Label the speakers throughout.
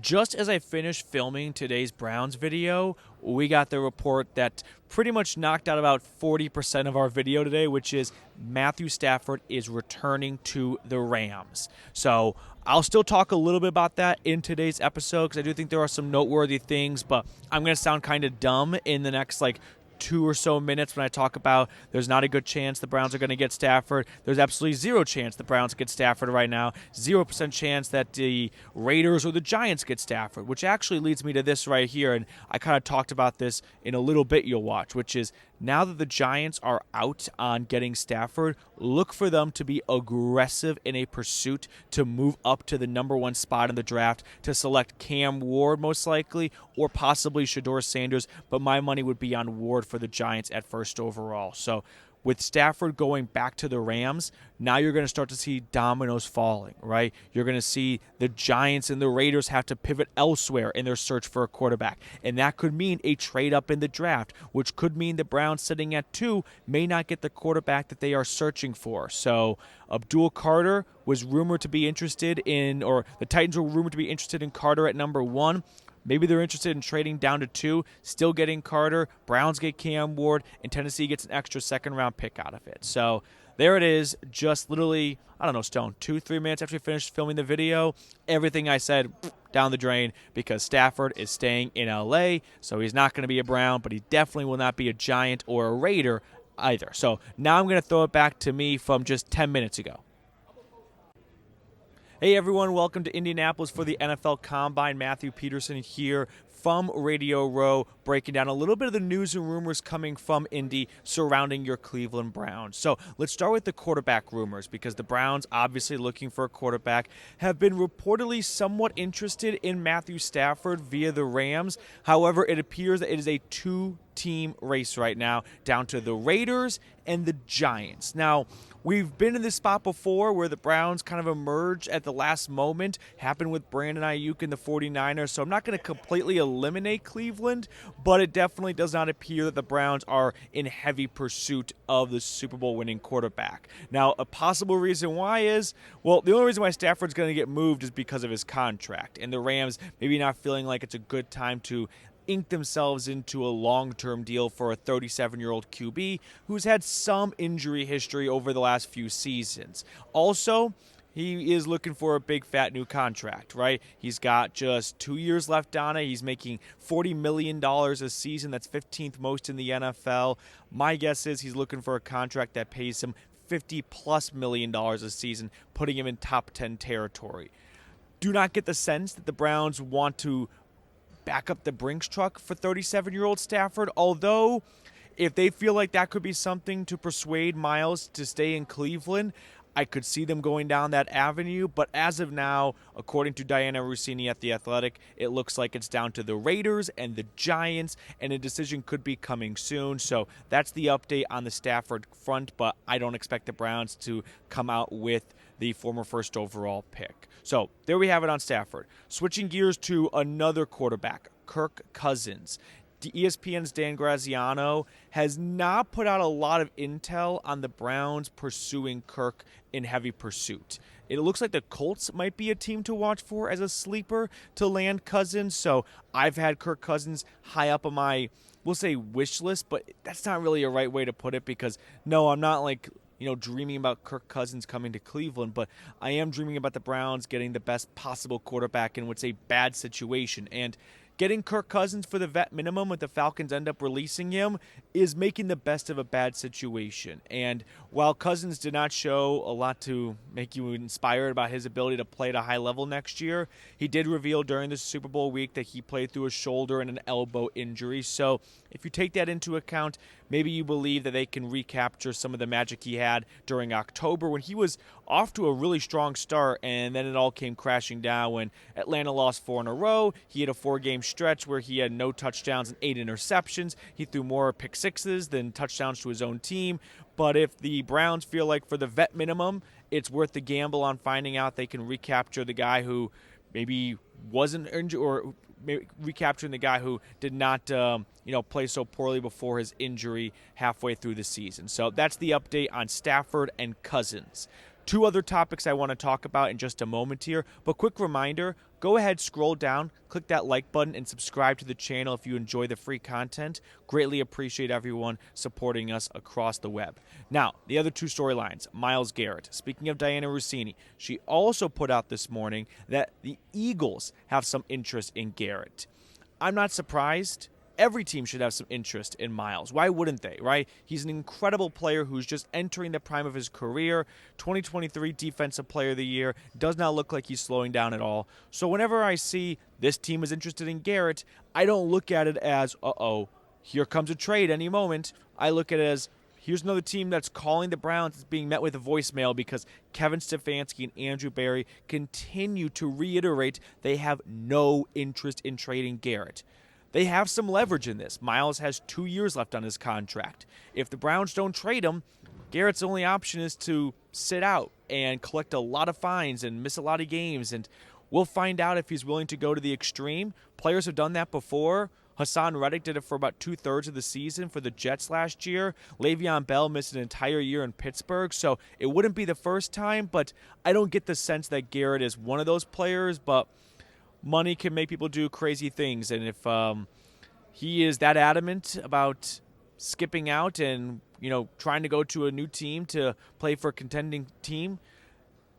Speaker 1: Just as I finished filming today's Browns video, we got the report that pretty much knocked out about 40% of our video today, which is Matthew Stafford is returning to the Rams. So I'll still talk a little bit about that in today's episode because I do think there are some noteworthy things, but I'm going to sound kind of dumb in the next 2 or so minutes when I talk about there's not a good chance the Browns are going to get Stafford. There's absolutely zero chance the Browns get Stafford right now. 0% chance that the Raiders or the Giants get Stafford, which actually leads me to this right here, and I kind of talked about this in a little bit you'll watch, which is now that the Giants are out on getting Stafford, look for them to be aggressive in a pursuit to move up to the number 1 spot in the draft to select Cam Ward most likely or possibly Shedeur Sanders, but my money would be on Ward for the Giants at first overall. So with Stafford going back to the Rams, now you're going to start to see dominoes falling, right? You're going to see the Giants and the Raiders have to pivot elsewhere in their search for a quarterback. And that could mean a trade up in the draft, which could mean the Browns sitting at 2 may not get the quarterback that they are searching for. So Abdul Carter was rumored to be interested in, or the Titans were rumored to be interested in Carter at number 1. Maybe they're interested in trading down to 2, still getting Carter. Browns get Cam Ward, and Tennessee gets an extra second-round pick out of it. So there it is, just literally, Stone, 2-3 minutes after we finished filming the video, everything I said down the drain because Stafford is staying in L.A., so he's not going to be a Brown, but he definitely will not be a Giant or a Raider either. So now I'm going to throw it back to me from just 10 minutes ago. Hey everyone, welcome to Indianapolis for the NFL Combine. Matthew Peterson here from Radio Row, breaking down a little bit of the news and rumors coming from Indy surrounding your Cleveland Browns. So let's start with the quarterback rumors because the Browns, obviously looking for a quarterback, have been reportedly somewhat interested in Matthew Stafford via the Rams. However, it appears that it is a 2-team race right now, down to the Raiders and the Giants. Now, we've been in this spot before where the Browns kind of emerged at the last moment. Happened with Brandon Ayuk and the 49ers, so I'm not going to completely eliminate Cleveland, but it definitely does not appear that the Browns are in heavy pursuit of the Super Bowl winning quarterback. Now, a possible reason why is, well, the only reason why Stafford's going to get moved is because of his contract, and the Rams maybe not feeling like it's a good time to ink themselves into a long-term deal for a 37-year-old QB who's had some injury history over the last few seasons. Also, he is looking for a big, fat new contract, right? He's got just 2 years left on it. He's making $40 million a season. That's 15th most in the NFL. My guess is he's looking for a contract that pays him $50+ million a season, putting him in top 10 territory. Do not get the sense that the Browns want to back up the Brinks truck for 37-year-old Stafford, although if they feel like that could be something to persuade Myles to stay in Cleveland, I could see them going down that avenue. But as of now, according to Dianna Russini at The Athletic, it looks like it's down to the Raiders and the Giants, and a decision could be coming soon. So that's the update on the Stafford front, but I don't expect the Browns to come out with the former first overall pick. So there we have it on Stafford. Switching gears to another quarterback, Kirk Cousins. ESPN's Dan Graziano has not put out a lot of intel on the Browns pursuing Kirk in heavy pursuit. It looks like the Colts might be a team to watch for as a sleeper to land Cousins. So I've had Kirk Cousins high up on my, we'll say, wish list, but that's not really a right way to put it because, no, I'm not dreaming about Kirk Cousins coming to Cleveland, but I am dreaming about the Browns getting the best possible quarterback in what's a bad situation. And getting Kirk Cousins for the vet minimum if the Falcons end up releasing him is making the best of a bad situation. And while Cousins did not show a lot to make you inspired about his ability to play at a high level next year, he did reveal during the Super Bowl week that he played through a shoulder and an elbow injury. So if you take that into account, maybe you believe that they can recapture some of the magic he had during October when he was off to a really strong start, and then it all came crashing down when Atlanta lost 4 in a row. He had a 4-game stretch where he had no touchdowns and 8 interceptions. He threw more pick sixes than touchdowns to his own team. But if the Browns feel like for the vet minimum, it's worth the gamble on finding out they can recapture the guy who maybe wasn't injured, or maybe recapturing the guy who did not play so poorly before his injury halfway through the season. So that's the update on Stafford and Cousins. Two other topics I want to talk about in just a moment here, but quick reminder, go ahead, scroll down, click that like button, and subscribe to the channel if you enjoy the free content. Greatly appreciate everyone supporting us across the web. Now, the other two storylines, Myles Garrett. Speaking of Dianna Russini, she also put out this morning that the Eagles have some interest in Garrett. I'm not surprised. Every team should have some interest in Myles. Why wouldn't they, right? He's an incredible player who's just entering the prime of his career. 2023 Defensive Player of the Year. Does not look like he's slowing down at all. So whenever I see this team is interested in Garrett, I don't look at it as, here comes a trade any moment. I look at it as, here's another team that's calling the Browns. It's being met with a voicemail because Kevin Stefanski and Andrew Berry continue to reiterate they have no interest in trading Garrett. They have some leverage in this. Myles has 2 years left on his contract. If the Browns don't trade him, Garrett's only option is to sit out and collect a lot of fines and miss a lot of games. And we'll find out if he's willing to go to the extreme. Players have done that before. Hassan Reddick did it for about 2/3 of the season for the Jets last year. Le'Veon Bell missed an entire year in Pittsburgh, so it wouldn't be the first time, but I don't get the sense that Garrett is one of those players, but money can make people do crazy things, and if he is that adamant about skipping out and trying to go to a new team to play for a contending team,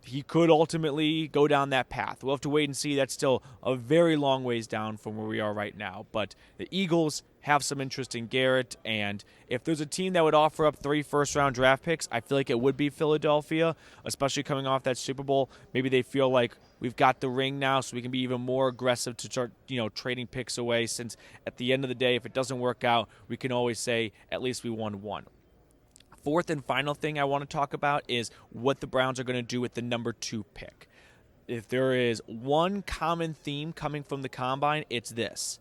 Speaker 1: he could ultimately go down that path. We'll have to wait and see. That's still a very long ways down from where we are right now. But the Eagles have some interest in Garrett, and if there's a team that would offer up 3 first-round draft picks, I feel like it would be Philadelphia, especially coming off that Super Bowl. Maybe they feel like we've got the ring now, so we can be even more aggressive to start, trading picks away, since at the end of the day, if it doesn't work out, we can always say at least we won one. Fourth and final thing I want to talk about is what the Browns are going to do with the number 2 pick. If there is one common theme coming from the Combine, it's this.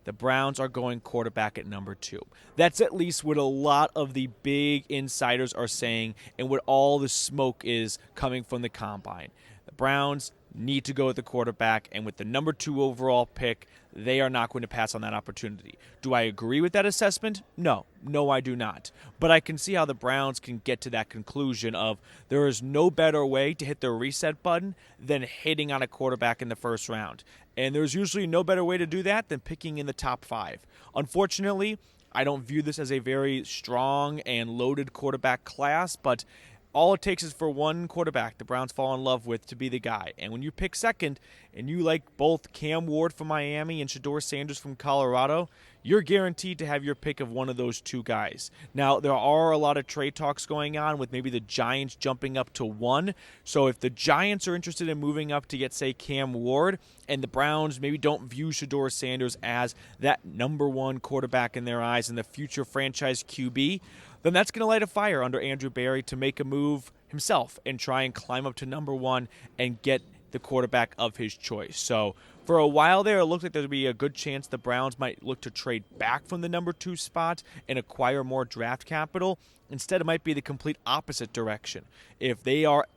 Speaker 1: The Browns are going quarterback at number 2. That's at least what a lot of the big insiders are saying and what all the smoke is coming from the Combine. The Browns need to go with the quarterback, and with the number 2 overall pick, they are not going to pass on that opportunity. Do I agree with that assessment? No, I do not. But I can see how the Browns can get to that conclusion of there is no better way to hit the reset button than hitting on a quarterback in the first round. And there's usually no better way to do that than picking in the top 5. Unfortunately, I don't view this as a very strong and loaded quarterback class, but all it takes is for one quarterback the Browns fall in love with to be the guy. And when you pick second and you like both Cam Ward from Miami and Shedeur Sanders from Colorado, you're guaranteed to have your pick of one of those 2 guys. Now, there are a lot of trade talks going on with maybe the Giants jumping up to 1. So if the Giants are interested in moving up to get, say, Cam Ward, and the Browns maybe don't view Shedeur Sanders as that number 1 quarterback in their eyes and the future franchise QB, then that's going to light a fire under Andrew Berry to make a move himself and try and climb up to number 1 and get the quarterback of his choice. So for a while there, it looked like there would be a good chance the Browns might look to trade back from the number 2 spot and acquire more draft capital. Instead, it might be the complete opposite direction. If they are,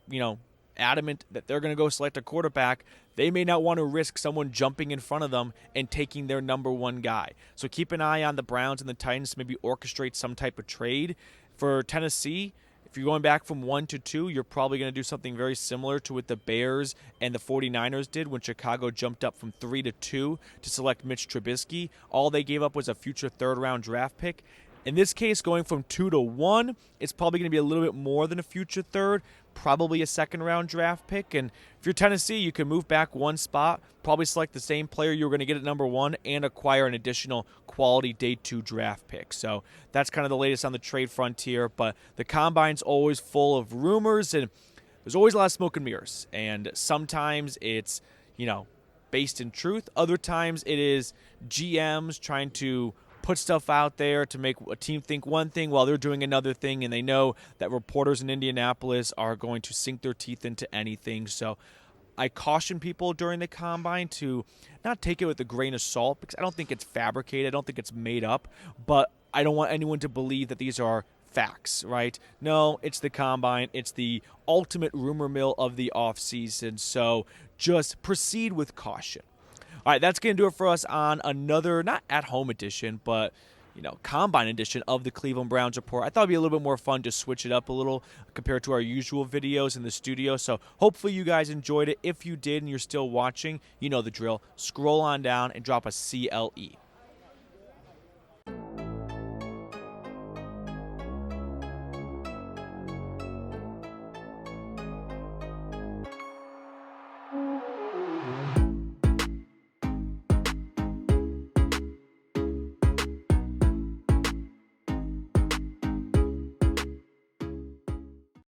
Speaker 1: adamant that they're going to go select a quarterback, they may not want to risk someone jumping in front of them and taking their number 1 guy. So keep an eye on the Browns and the Titans to maybe orchestrate some type of trade. For Tennessee, if you're going back from 1 to 2, you're probably going to do something very similar to what the Bears and the 49ers did when Chicago jumped up from 3 to 2 to select Mitch Trubisky. All they gave up was a future 3rd-round draft pick. In this case, going from 2 to 1, it's probably going to be a little bit more than a future 3rd, probably a 2nd-round draft pick. And if you're Tennessee, you can move back 1 spot, probably select the same player you were going to get at number 1, and acquire an additional quality day 2 draft pick. So that's kind of the latest on the trade frontier. But the Combine's always full of rumors, and there's always a lot of smoke and mirrors. And sometimes it's, based in truth. Other times it is GMs trying to put stuff out there to make a team think one thing while they're doing another thing, and they know that reporters in Indianapolis are going to sink their teeth into anything. So I caution people during the Combine to not take it with a grain of salt, because I don't think it's fabricated. I don't think it's made up, but I don't want anyone to believe that these are facts, right? No, it's the Combine. It's the ultimate rumor mill of the offseason, so just proceed with caution. All right, that's going to do it for us on another, not at-home edition, but Combine edition of the Cleveland Browns Report. I thought it'd be a little bit more fun to switch it up a little compared to our usual videos in the studio. So hopefully you guys enjoyed it. If you did and you're still watching, you know the drill. Scroll on down and drop a CLE.